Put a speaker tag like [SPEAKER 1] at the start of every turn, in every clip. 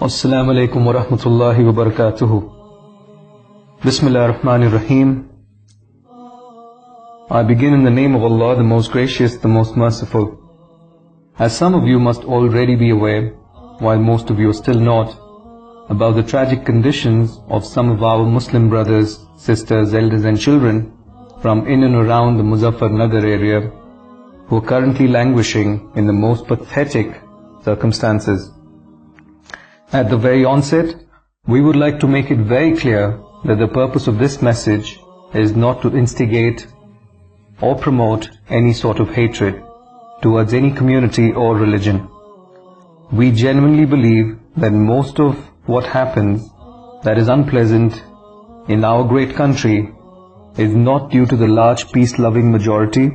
[SPEAKER 1] Assalamu alaikum wa rahmatullahi wa barakatuhu. Bismillahir Rahmanir Rahim. I begin in the name of Allah, the most gracious, the most merciful. As some of you must already be aware, while most of you are still not, about the tragic conditions of some of our Muslim brothers, sisters, elders and children from in and around the Muzzafarnagar area who are currently languishing in the most pathetic circumstances. At the very onset, we would like to make it very clear that the purpose of this message is not to instigate or promote any sort of hatred towards any community or religion. We genuinely believe that most of what happens that is unpleasant in our great country is not due to the large peace-loving majority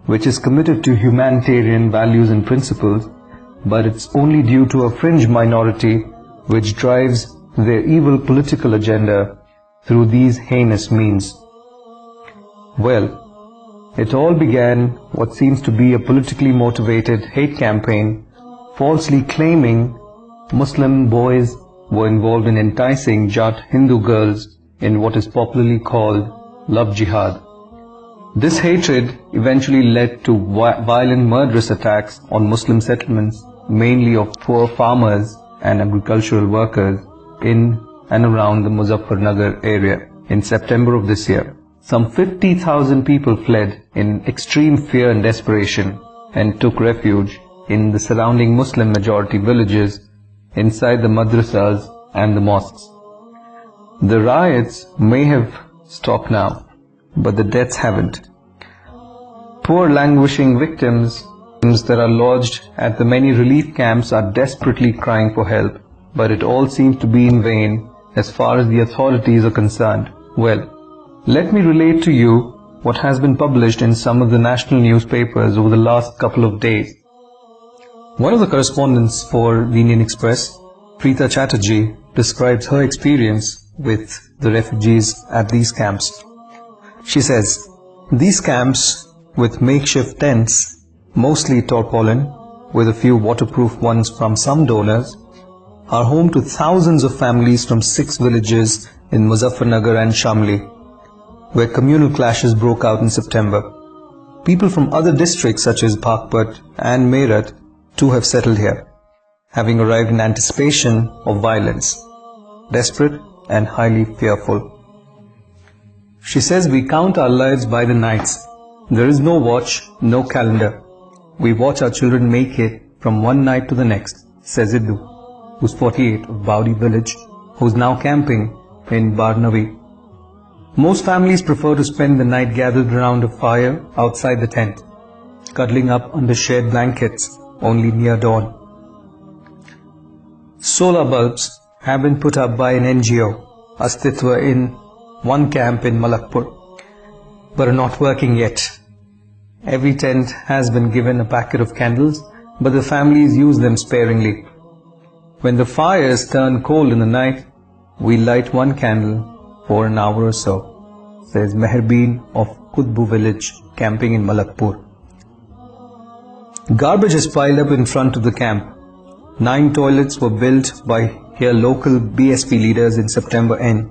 [SPEAKER 1] which is committed to humanitarian values and principles, but it's only due to a fringe minority which drives their evil political agenda through these heinous means. Well, it all began what seems to be a politically motivated hate campaign, falsely claiming Muslim boys were involved in enticing Jat Hindu girls in what is popularly called love jihad. This hatred eventually led to violent murderous attacks on Muslim settlements, mainly of poor farmers and agricultural workers in and around the Muzzafarnagar area. In September of this year, some 50,000 people fled in extreme fear and desperation and took refuge in the surrounding Muslim majority villages inside the madrasas and the mosques. The riots may have stopped now, but the deaths haven't. Poor languishing victims that are lodged at the many relief camps are desperately crying for help, but it all seems to be in vain as far as the authorities are concerned. Well, let me relate to you what has been published in some of the national newspapers over the last couple of days. One of the correspondents for the Indian Express, Preeta Chatterjee, describes her experience with the refugees at these camps. She says, "These camps with makeshift tents, mostly tarpaulin, with a few waterproof ones from some donors, are home to thousands of families from 6 villages in Muzzafarnagar and Shamli, where communal clashes broke out in September. People from other districts such as Baghpat and Meerut too have settled here, having arrived in anticipation of violence, desperate and highly fearful." She says, "We count our lives by the nights. There is no watch, no calendar. We watch our children make it from one night to the next," says Iddu, who's 48 of Baudi village, who's now camping in Barnavi. "Most families prefer to spend the night gathered around a fire outside the tent, cuddling up under shared blankets only near dawn. Solar bulbs have been put up by an NGO, Astitva, in one camp in Malakpur, but are not working yet. Every tent has been given a packet of candles, but the families use them sparingly. When the fires turn cold in the night, we light one candle for an hour or so," says Mehrbeen of Kudbu village, camping in Malakpur. Garbage is piled up in front of the camp. 9 toilets were built by here local BSP leaders in September end.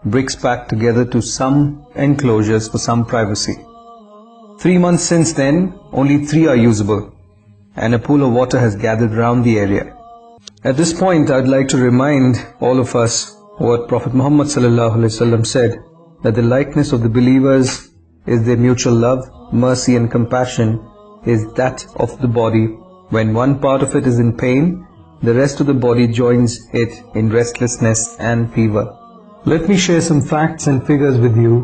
[SPEAKER 1] Bricks packed together to some enclosures for some privacy. 3 months since then, only 3 are usable, and a pool of water has gathered around the area. At this point, I'd like to remind all of us what Prophet Muhammad ﷺ said, that the likeness of the believers is their mutual love, mercy and compassion is that of the body. When one part of it is in pain, the rest of the body joins it in restlessness and fever. Let me share some facts and figures with you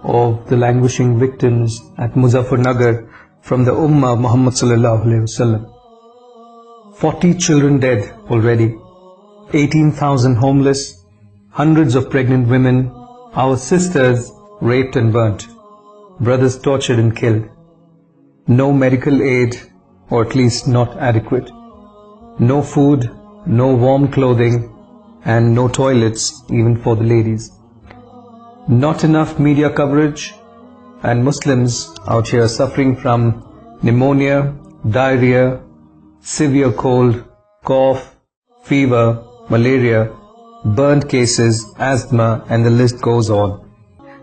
[SPEAKER 1] of the languishing victims at Muzzafarnagar from the Ummah of Muhammad ﷺ. 40 children dead already, 18,000 homeless, hundreds of pregnant women, our sisters raped and burnt, brothers tortured and killed, no medical aid, or at least not adequate, no food, no warm clothing, and no toilets even for the ladies. Not enough media coverage, and Muslims out here suffering from pneumonia, diarrhea, severe cold, cough, fever, malaria, burnt cases, asthma, and the list goes on.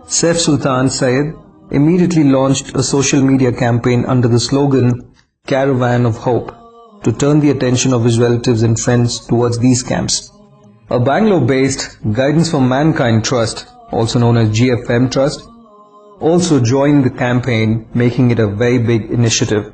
[SPEAKER 1] Saif Sultan Syed immediately launched a social media campaign under the slogan Caravan of Hope to turn the attention of his relatives and friends towards these camps. A Bangalore-based Guidance for Mankind Trust, also known as GFM Trust, also joined the campaign, making it a very big initiative.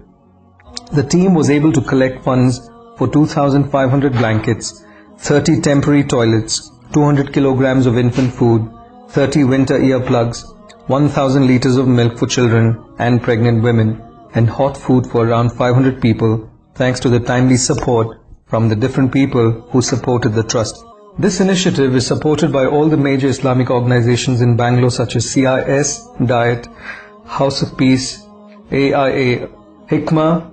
[SPEAKER 1] The team was able to collect funds for 2,500 blankets, 30 temporary toilets, 200 kilograms of infant food, 30 winter earplugs, 1,000 liters of milk for children and pregnant women, and hot food for around 500 people, thanks to the timely support from the different people who supported the trust. This initiative is supported by all the major Islamic organizations in Bangalore such as CIS, Diet, House of Peace, AIA, Hikmah,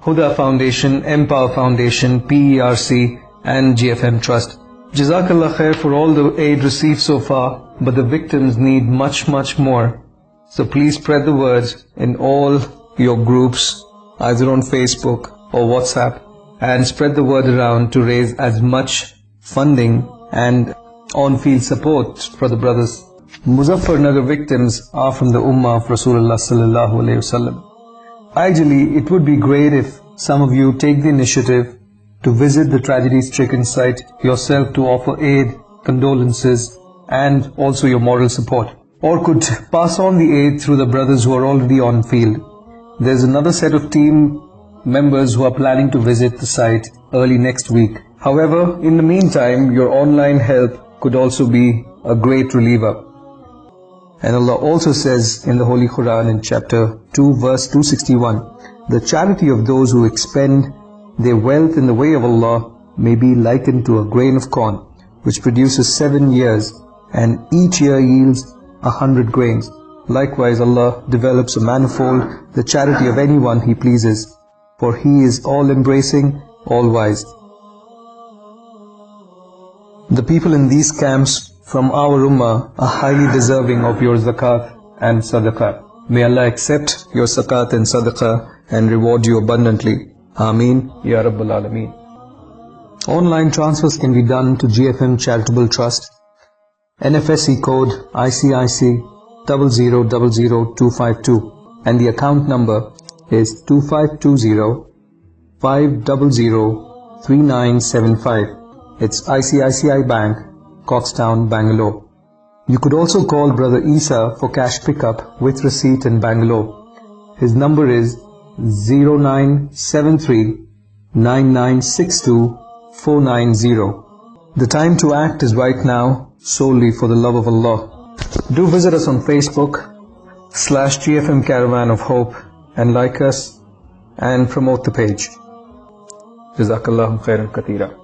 [SPEAKER 1] Huda Foundation, Empower Foundation, PERC and GFM Trust. Jazakallah khair for all the aid received so far, but the victims need much more. So please spread the word in all your groups, either on Facebook or WhatsApp, and spread the word around to raise as much funding and on-field support for the brothers. Muzzafarnagar victims are from the Ummah of Rasulullah sallallahu alaihi wasallam. Ideally, it would be great if some of you take the initiative to visit the tragedy-stricken site yourself to offer aid, condolences, and also your moral support, or could pass on the aid through the brothers who are already on field. There's another set of team members who are planning to visit the site early next week. However, in the meantime, your online help could also be a great reliever. And Allah also says in the Holy Quran in chapter 2 verse 261, the charity of those who expend their wealth in the way of Allah may be likened to a grain of corn, which produces 7 years, and each year yields 100 grains. Likewise, Allah develops a manifold the charity of anyone He pleases, for He is all-embracing, all-wise. The people in these camps from our Ummah are highly deserving of your zakat and sadaqah. May Allah accept your zakat and sadaqah and reward you abundantly. Ameen, Ya Rabbal Alameen. Online transfers can be done to GFM Charitable Trust, NFSC code ICIC 0000252, and the account number is 2520 500 3975. It's ICICI Bank, Coxtown, Bangalore. You could also call Brother Isa for cash pickup with receipt in Bangalore. His number is 0973 9962 490. The time to act is right now, solely for the love of Allah. Do visit us on Facebook /GFM Caravan of Hope and like us and promote the page. Jazakallahu khairan katira.